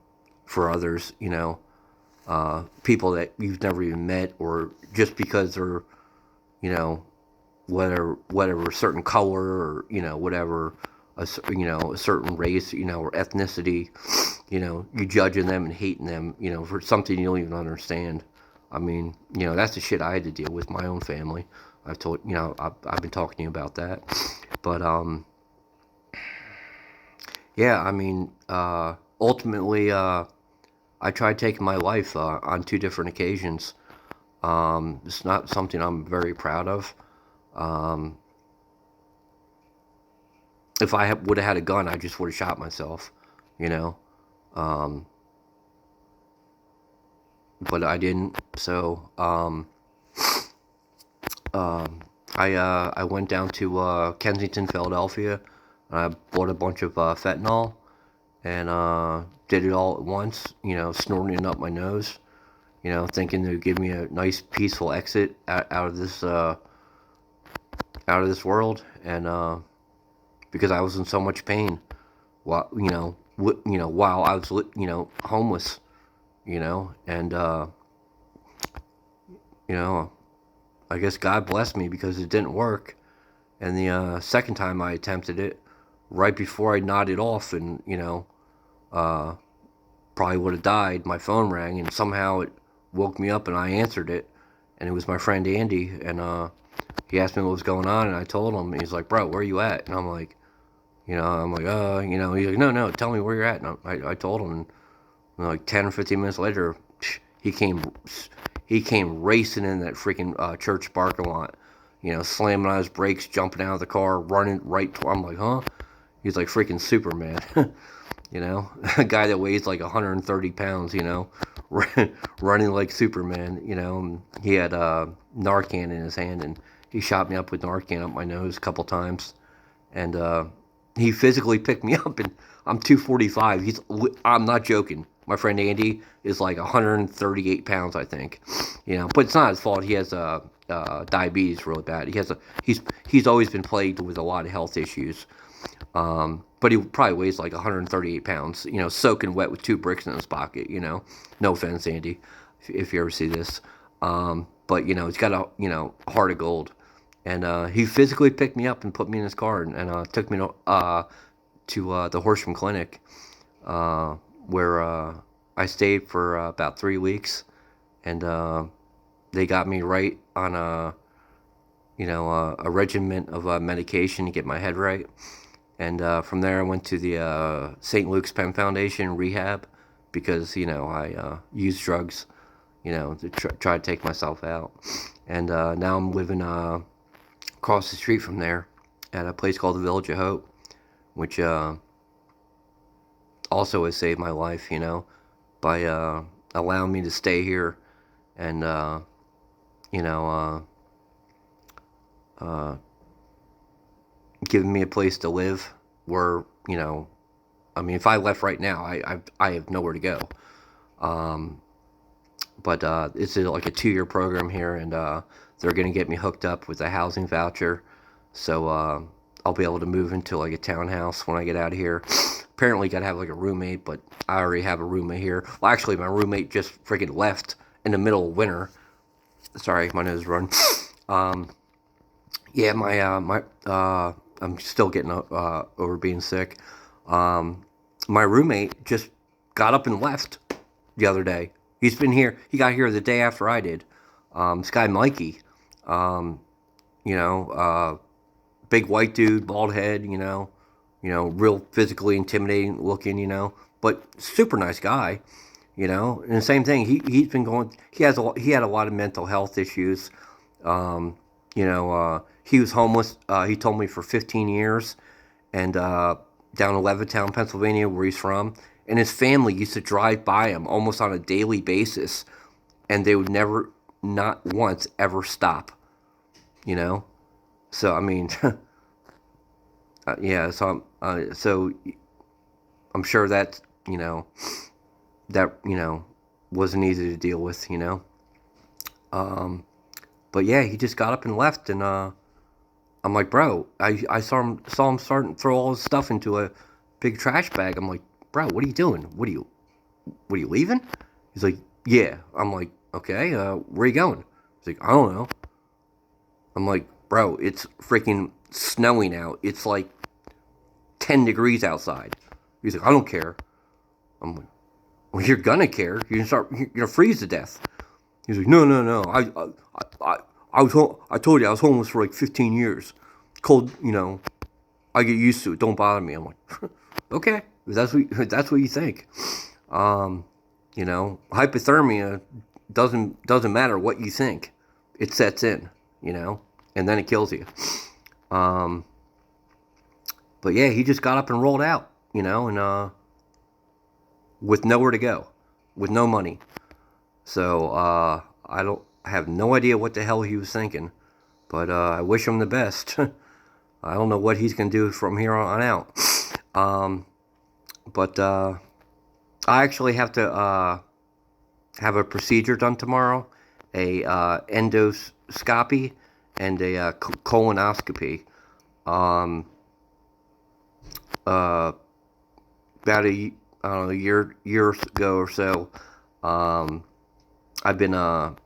for others, people that you've never even met, or just because they're, you know, whatever certain color or whatever, a certain race, or ethnicity, you judging them and hating them, for something you don't even understand. I mean, that's the shit I had to deal with my own family. I've told I've been talking to you about that, but yeah, I mean, ultimately, I tried taking my life on two different occasions. It's not something I'm very proud of. Um, if I would have had a gun, I just would have shot myself, you know. Um, but I didn't. So I went down to Kensington, Philadelphia. And I bought a bunch of fentanyl and did it all at once. Snorting it up my nose. Thinking they would give me a nice peaceful exit out of this world, and because I was in so much pain, while while I was homeless, and you know I guess God blessed me because it didn't work. And the second time I attempted it, right before I nodded off, and uh, probably would have died, my phone rang, and somehow it woke me up, and I answered it, and it was my friend Andy, and he asked me what was going on, and I told him. He's like, "Bro, where are you at?" And I'm like, he's like, "No, no, tell me where you're at." And I told him, and like 10 or 15 minutes later, he came he came racing in that freaking church parking lot, slamming on his brakes, jumping out of the car, running right I'm like, huh? He's like freaking Superman. A guy that weighs like 130 pounds, running like Superman, and he had Narcan in his hand, and he shot me up with Narcan up my nose a couple times, and he physically picked me up, and I'm 245. I'm not joking. My friend Andy is like 138 pounds, I think, but it's not his fault. He has diabetes really bad. He's always been plagued with a lot of health issues. But he probably weighs like 138 pounds, soaking wet with two bricks in his pocket, No offense, Andy, if you ever see this. But, he's got a heart of gold. And he physically picked me up and put me in his car, and took me to the Horsham Clinic, where I stayed for about 3 weeks. And they got me right on a regiment of medication to get my head right. And from there, I went to the St. Luke's Penn Foundation rehab because, I used drugs, to try to take myself out. And now I'm living across the street from there at a place called the Village of Hope, which also has saved my life, by allowing me to stay here and, you know, giving me a place to live where, I mean, if I left right now, I have nowhere to go. Um, but it's like a 2-year program here, and they're going to get me hooked up with a housing voucher. So I'll be able to move into like a townhouse when I get out of here. Apparently, got to have like a roommate, but I already have a roommate here. Well, actually, my roommate just freaking left in the middle of winter. Sorry, my nose is running. Yeah, I'm still getting over being sick. My roommate just got up and left the other day. He's been here. He got here the day after I did. This guy Mikey, um, you know, uh, big white dude, bald head, real physically intimidating looking, but super nice guy, And the same thing. He's been going. He had a lot of mental health issues. He was homeless. He told me for 15 years, and down in Levittown, Pennsylvania, where he's from, and his family used to drive by him almost on a daily basis, and they would never, not once, ever stop. You know. So I mean, yeah. So I'm sure that that wasn't easy to deal with. Um, but yeah, he just got up and left, and I'm like, bro, I saw him starting to throw all his stuff into a big trash bag. I'm like, bro, what are you doing? What are you leaving? He's like, yeah. I'm like, okay, where are you going? He's like, I don't know. I'm like, bro, it's freaking snowing out. It's like 10 degrees outside. He's like, I don't care. I'm like, well, you're gonna care. You're gonna freeze to death. He's like, no, no, no. I told you I was homeless for like 15 years. Cold, I get used to it. Don't bother me. I'm like, okay, if that's what you think. Hypothermia doesn't matter what you think. It sets in, and then it kills you. Um, but yeah, he just got up and rolled out, and with nowhere to go, with no money. So I don't have no idea what the hell he was thinking, but I wish him the best. I don't know what he's gonna do from here on out. Um, but I actually have to have a procedure done tomorrow, a endoscopy and a colonoscopy. Um, uh, about I don't know, year ago or so. Um, I've been a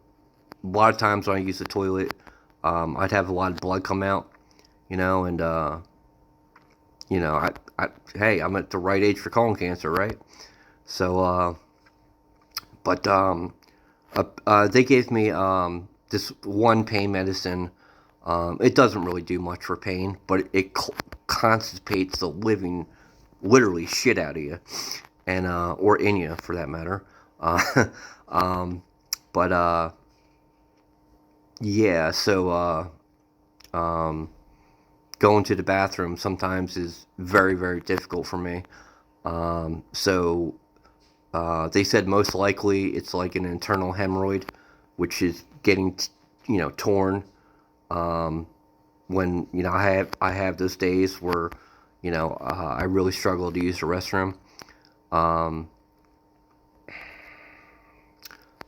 lot of times when I use the toilet, I'd have a lot of blood come out, and hey, I'm at the right age for colon cancer, right? So, but they gave me this one pain medicine. It doesn't really do much for pain, but it constipates the living, literally shit out of you, and or in you for that matter. Um, but yeah, so going to the bathroom sometimes is very, very difficult for me. So they said most likely it's like an internal hemorrhoid, which is getting torn. Um, when I have those days where I really struggle to use the restroom. Um,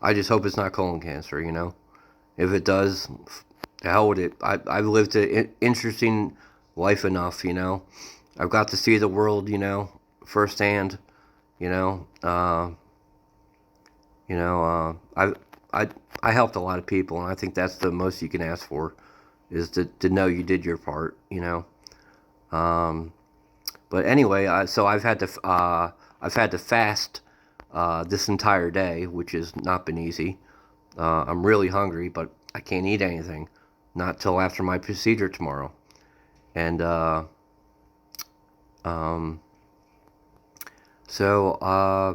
I just hope it's not colon cancer. If it does, the hell with it. I've lived an interesting life enough. I've got to see the world. Firsthand. You know, uh, I I I helped a lot of people, and I think that's the most you can ask for, is to know you did your part. Um, but anyway, so I've had to fast this entire day, which has not been easy. I'm really hungry, but I can't eat anything. not till after my procedure tomorrow. And um, so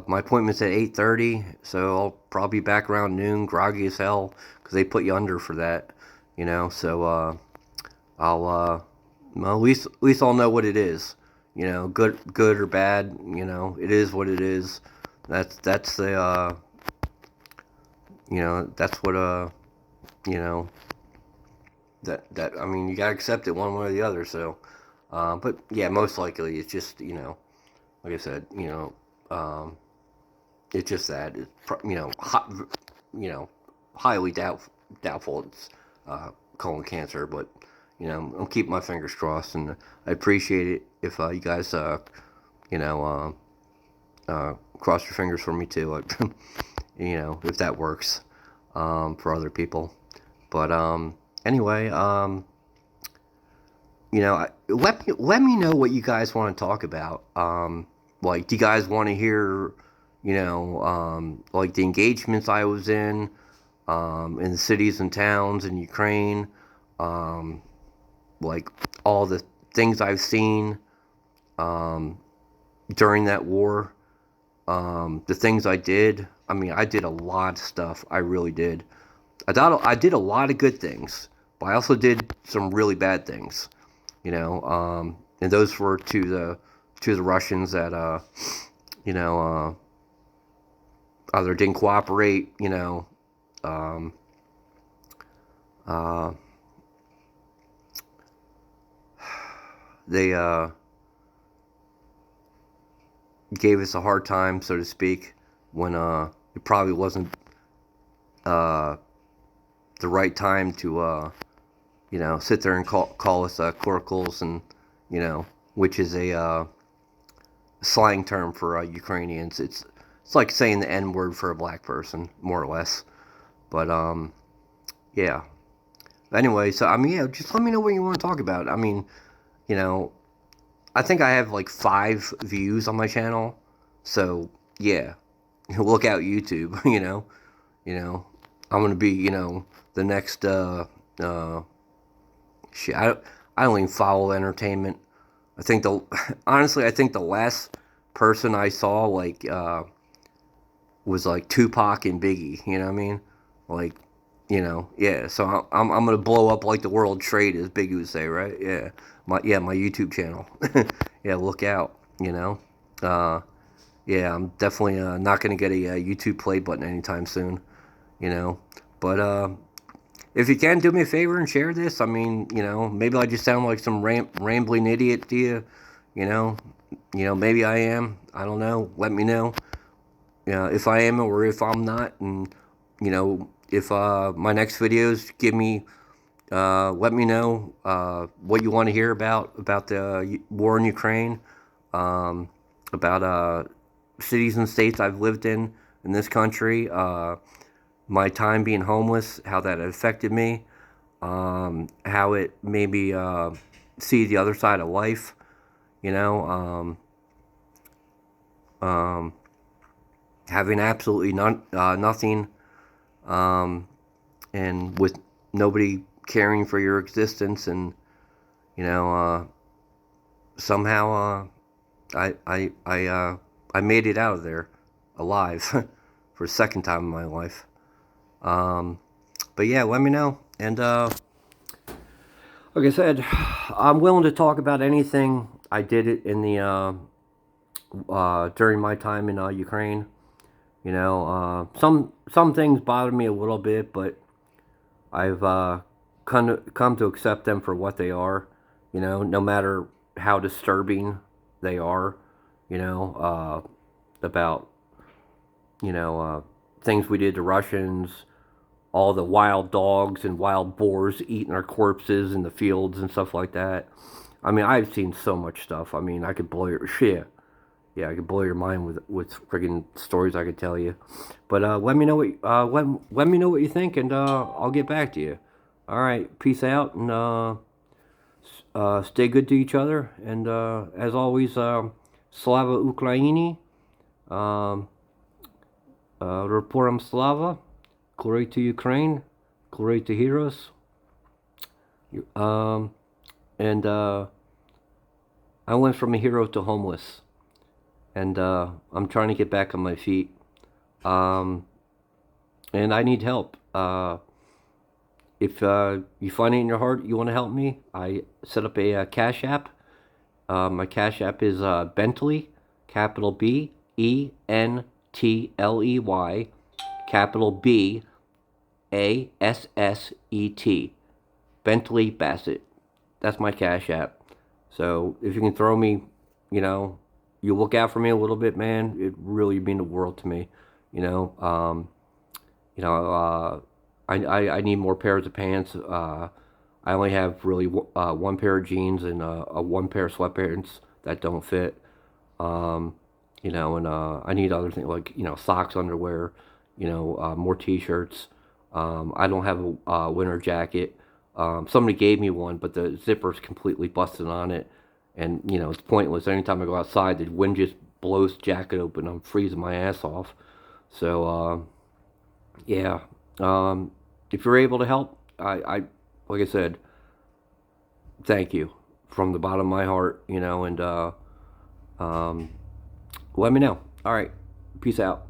my appointment's at 8:30. So I'll probably be back around noon, groggy as hell, because they put you under for that, you know. So I'll well, at least I'll know what it is, you know, good or bad, you know. It is what it is. That's the you know, that's what you know, that I mean, you gotta accept it one way or the other. So but yeah, most likely it's just, you know, like I said, you know, it's just that it's, you know, you know, highly doubtful it's colon cancer. But you know, I'm keeping my fingers crossed, and I appreciate it if you guys you know, cross your fingers for me too. You know, if that works for other people. But anyway, you know, let me know what you guys want to talk about. Like, do you guys want to hear, you know, like the engagements I was in the cities and towns in Ukraine, um, like all the things I've seen um, during that war, the things I did. I mean, I did a lot of stuff. I really did. I did a lot of good things, but I also did some really bad things. You know, and those were to the Russians that you know either didn't cooperate. You know, um, uh, they gave us a hard time, so to speak, when it probably wasn't uh, the right time to you know, sit there and call us korkals, and you know, which is a slang term for Ukrainians. It's like saying the N word for a black person, more or less. But yeah. Anyway, so I mean, yeah, just let me know what you want to talk about. I mean, you know, I think I have like 5 views on my channel, so yeah, look out YouTube. You know, I'm gonna be, you know, the next uh shit. I don't even follow entertainment. I think the honestly, I think the last person I saw like was like Tupac and Biggie. You know what I mean? Like, you know, yeah. So I'm gonna blow up like the World Trade, as Biggie would say, right? My YouTube channel. Yeah, look out. You know, uh, yeah, I'm definitely not gonna get a YouTube play button anytime soon. You know, but if you can do me a favor and share this, I mean, you know, maybe I just sound like some rambling idiot to you. You know, maybe I am. I don't know. Let me know. If I am or if I'm not, and you know, if my next videos give me, let me know what you want to hear about the war in Ukraine, um, about cities and states I've lived in this country, my time being homeless, how that affected me, how it made me see the other side of life. You know, um, having absolutely nothing, um, and with nobody caring for your existence, and you know, somehow I made it out of there alive for a second time in my life. Um, but yeah, let me know. And like I said, I'm willing to talk about anything. I did it in the during my time in Ukraine. You know, some things bother me a little bit, but I've come to accept them for what they are. You know, no matter how disturbing they are. You know, about you know things we did to Russians, all the wild dogs and wild boars eating our corpses in the fields and stuff like that. I mean, I've seen so much stuff. I mean, I could blow your shit. Yeah, I could blow your mind with friggin' stories I could tell you. But let me know what let me know what you think, and I'll get back to you. All right, peace out, and stay good to each other. And as always, Slava Ukraini, um, Reportam Slava, glory to Ukraine, glory to heroes. And I went from a hero to homeless, and I'm trying to get back on my feet. Um, and I need help. If you find it in your heart you want to help me, I set up a Cash App. My Cash App is Bentley, capital Bentley, capital Basset. Bentley Bassett. That's my Cash App. So if you can throw me, you know, you look out for me a little bit, man. It really mean the world to me. You know, you know, I need more pairs of pants. I only have really one pair of jeans and a one pair of sweatpants that don't fit. Um, you know, and I need other things like socks, underwear, more T-shirts. I don't have a winter jacket. Somebody gave me one, but the zipper's completely busted on it, and it's pointless. Anytime I go outside, the wind just blows the jacket open. I'm freezing my ass off. So yeah, if you're able to help, I like I said, thank you from the bottom of my heart. And um, let me know. All right, peace out.